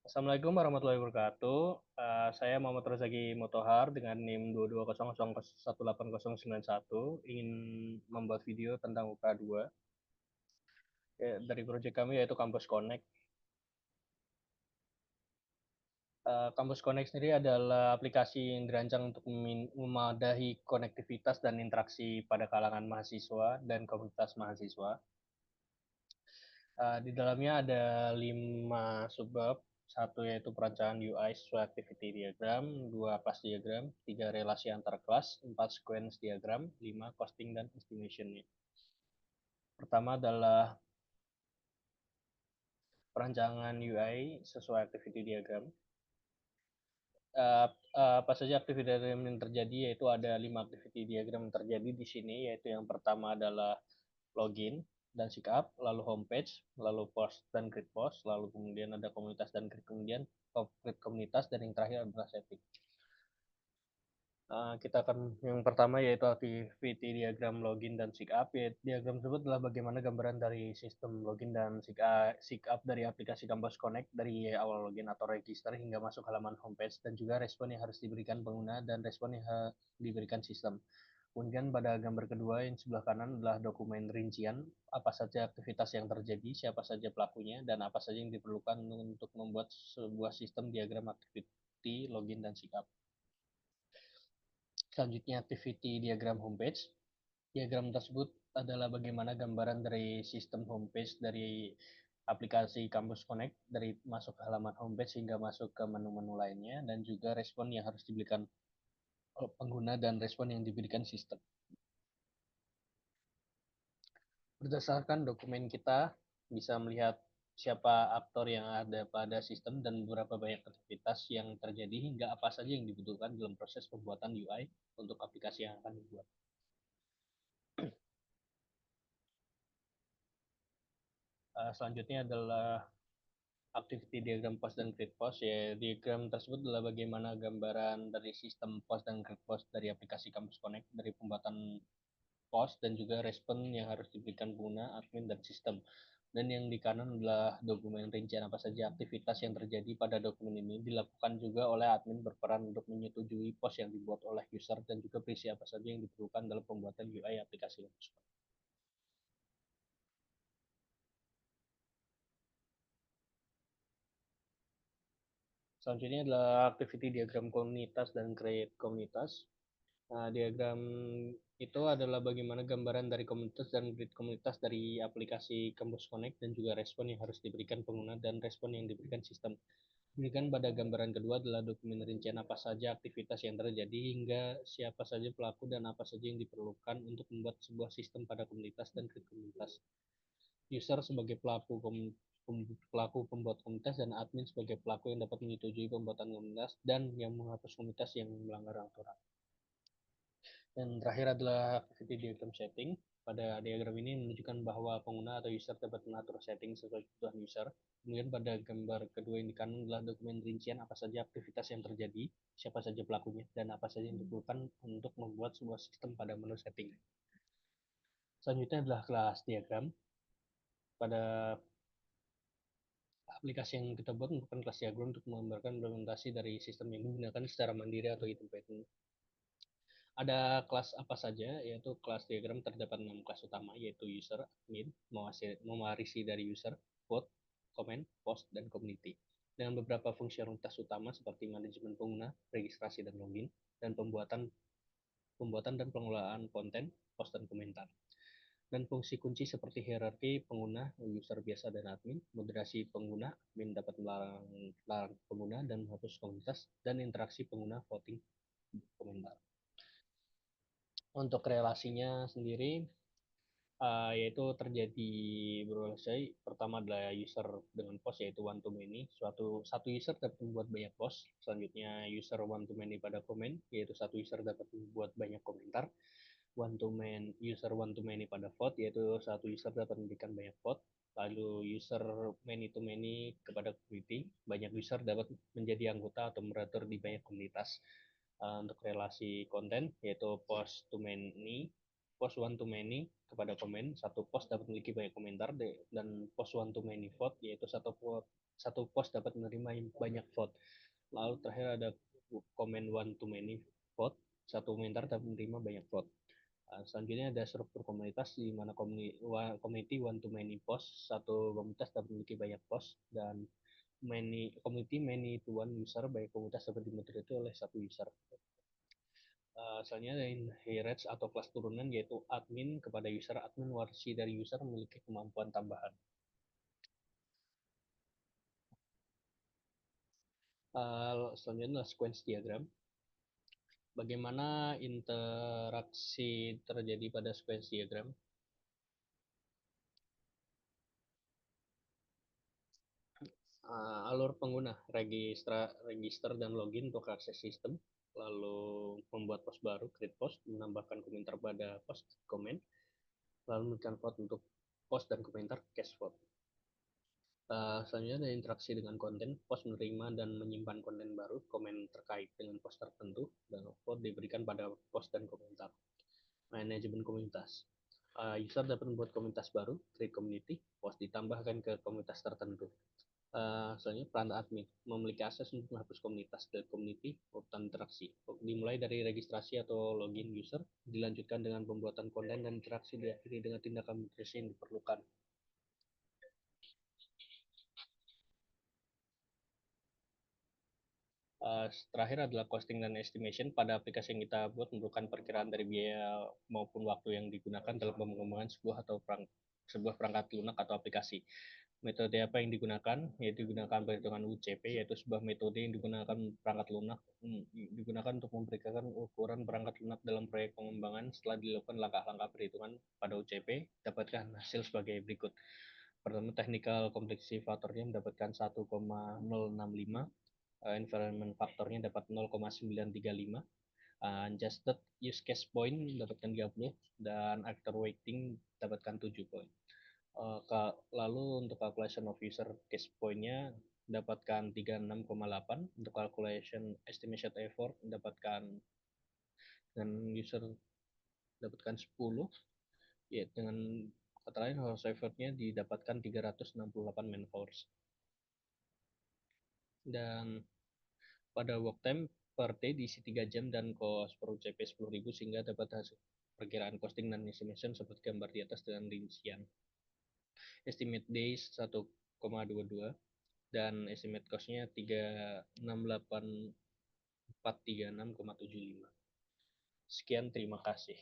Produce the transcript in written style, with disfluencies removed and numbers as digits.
Assalamualaikum warahmatullahi wabarakatuh. Saya Muhammad Rozaki Motohar dengan NIM 220018091 ingin membuat video tentang UK2 dari proyek kami yaitu Kampus Connect. Kampus Connect sendiri adalah aplikasi yang dirancang untuk memadahi konektivitas dan interaksi pada kalangan mahasiswa dan komunitas mahasiswa. Di dalamnya ada 5 subbab. Satu yaitu perancangan UI sesuai activity diagram, 2 class diagram, 3 relasi antar kelas, 4 sequence diagram, 5 costing dan estimation-nya. Pertama adalah perancangan UI sesuai activity diagram. Apa saja activity diagram yang terjadi, yaitu ada 5 activity diagram yang terjadi di sini, yaitu yang pertama adalah login dan sikap, lalu homepage, lalu post dan grid post, lalu kemudian ada komunitas dan grid kemudian grid komunitas, dan yang terakhir adalah setting. Kita akan yang pertama yaitu activity diagram login dan sign-up. Diagram tersebut adalah bagaimana gambaran dari sistem login dan sign-up dari aplikasi Campus Connect dari awal login atau register hingga masuk halaman homepage, dan juga respon yang harus diberikan pengguna dan respon yang diberikan sistem. Kemudian pada gambar kedua yang sebelah kanan adalah dokumen rincian apa saja aktivitas yang terjadi, siapa saja pelakunya, dan apa saja yang diperlukan untuk membuat sebuah sistem diagram activity login dan sign-up. Selanjutnya activity diagram homepage. Diagram tersebut adalah bagaimana gambaran dari sistem homepage dari aplikasi Campus Connect dari masuk ke halaman homepage hingga masuk ke menu-menu lainnya, dan juga respon yang harus diberikan pengguna dan respon yang diberikan sistem. Berdasarkan dokumen kita bisa melihat siapa aktor yang ada pada sistem dan beberapa banyak aktivitas yang terjadi hingga apa saja yang dibutuhkan dalam proses pembuatan UI untuk aplikasi yang akan dibuat. Selanjutnya adalah activity diagram post dan grid post. Ya, diagram tersebut adalah bagaimana gambaran dari sistem post dan grid post dari aplikasi Campus Connect dari pembuatan post dan juga respon yang harus diberikan pengguna, admin, dan sistem. Dan yang di kanan adalah dokumen rincian apa saja aktivitas yang terjadi pada dokumen ini dilakukan juga oleh admin berperan untuk menyetujui post yang dibuat oleh user dan juga berisi apa saja yang diperlukan dalam pembuatan UI aplikasi. Selanjutnya adalah activity diagram komunitas dan create komunitas. Nah, diagram itu adalah bagaimana gambaran dari komunitas dan grid komunitas dari aplikasi Campus Connect dan juga respon yang harus diberikan pengguna dan respon yang diberikan sistem. Diberikan pada gambaran kedua adalah dokumen rincian apa saja aktivitas yang terjadi hingga siapa saja pelaku dan apa saja yang diperlukan untuk membuat sebuah sistem pada komunitas dan grid komunitas. User sebagai pelaku pembuat komunitas dan admin sebagai pelaku yang dapat menyetujui pembuatan komunitas dan yang menghapus komunitas yang melanggar aturan. Dan terakhir adalah activity diagram setting. Pada diagram ini menunjukkan bahwa pengguna atau user dapat mengatur setting sesuai kebutuhan user. Kemudian pada gambar kedua yang di kanan adalah dokumen rincian apa saja aktivitas yang terjadi, siapa saja pelakunya, dan apa saja yang diperlukan untuk membuat sebuah sistem pada menu setting. Selanjutnya adalah kelas diagram. Pada aplikasi yang kita buat merupakan kelas diagram untuk menggambarkan implementasi dari sistem yang digunakan secara mandiri atau independen. Ada kelas apa saja, yaitu kelas diagram terdapat 6 kelas utama, yaitu user, admin, mewarisi dari user, vote, comment, post, dan community. Dengan beberapa fungsionalitas utama seperti manajemen pengguna, registrasi dan login, dan pembuatan dan pengelolaan konten, post, dan komentar. Dan fungsi kunci seperti hierarki pengguna, user biasa dan admin, moderasi pengguna, admin dapat melarang pengguna dan menghapus komunitas, dan interaksi pengguna, voting, komentar. Untuk relasinya sendiri, yaitu terjadi berulang kali. Pertama adalah user dengan post, yaitu one to many. Satu user dapat membuat banyak post. Selanjutnya user one to many pada komen, yaitu satu user dapat membuat banyak komentar. User one to many pada vote, yaitu satu user dapat memberikan banyak vote. Lalu user many to many kepada community, banyak user dapat menjadi anggota atau moderator di banyak komunitas. Untuk relasi konten, yaitu post to many, post one to many kepada komen, satu post dapat memiliki banyak komentar, dan post one to many vote, yaitu satu post dapat menerima banyak vote. Lalu terakhir ada komen one to many vote, satu komentar dapat menerima banyak vote. Selanjutnya ada struktur komunitas di mana community one to many post, satu komunitas dapat memiliki banyak post, dan community many to one user, baik komunitas dapat dimoderatori oleh satu user. Selanjutnya ada inherits atau kelas turunan, yaitu admin kepada user. Admin warisi dari user memiliki kemampuan tambahan. Selanjutnya adalah sequence diagram. Bagaimana interaksi terjadi pada sequence diagram? Alur pengguna, register dan login untuk akses sistem, lalu membuat post baru, create post, menambahkan komentar pada post, komen, lalu memberikan vote untuk post dan komentar, cast vote. Selanjutnya ada interaksi dengan konten, post menerima dan menyimpan konten baru, komen terkait dengan post tertentu, dan vote diberikan pada post dan komentar. Manajemen komunitas. User dapat membuat komunitas baru, create community, post ditambahkan ke komunitas tertentu. Selanjutnya peran admin, memiliki akses untuk menghapus komunitas dan community, urutan interaksi. Dimulai dari registrasi atau login user, dilanjutkan dengan pembuatan konten dan interaksi, diakhiri dengan tindakan moderasi yang diperlukan. Terakhir adalah costing dan estimation. Pada aplikasi yang kita buat merupakan perkiraan dari biaya maupun waktu yang digunakan dalam pengembangan sebuah perangkat lunak atau aplikasi. Metode apa yang digunakan? Yaitu digunakan perhitungan UCP, yaitu sebuah metode yang digunakan perangkat lunak digunakan untuk memperkirakan ukuran perangkat lunak dalam proyek pengembangan. Setelah dilakukan langkah-langkah perhitungan pada UCP, dapatkan hasil sebagai berikut. Pertama, technical complexity factor-nya mendapatkan 1,065, environment faktornya dapat 0,935, adjusted use case point mendapatkan 30, dan actor weighting dapatkan 7 poin. Lalu untuk calculation of user case point-nya dapatkan 36,8, untuk calculation estimation effort mendapatkan, dan user dapatkan 10, ya dengan kata lain horse effort-nya didapatkan 368 man hours. Dan pada work time per day diisi 3 jam dan cost per UCP 10.000, sehingga dapat hasil perkiraan costing dan estimation seperti gambar di atas dengan rincian. Estimate days 1,22 dan estimate cost-nya 368.436,75. Sekian, terima kasih.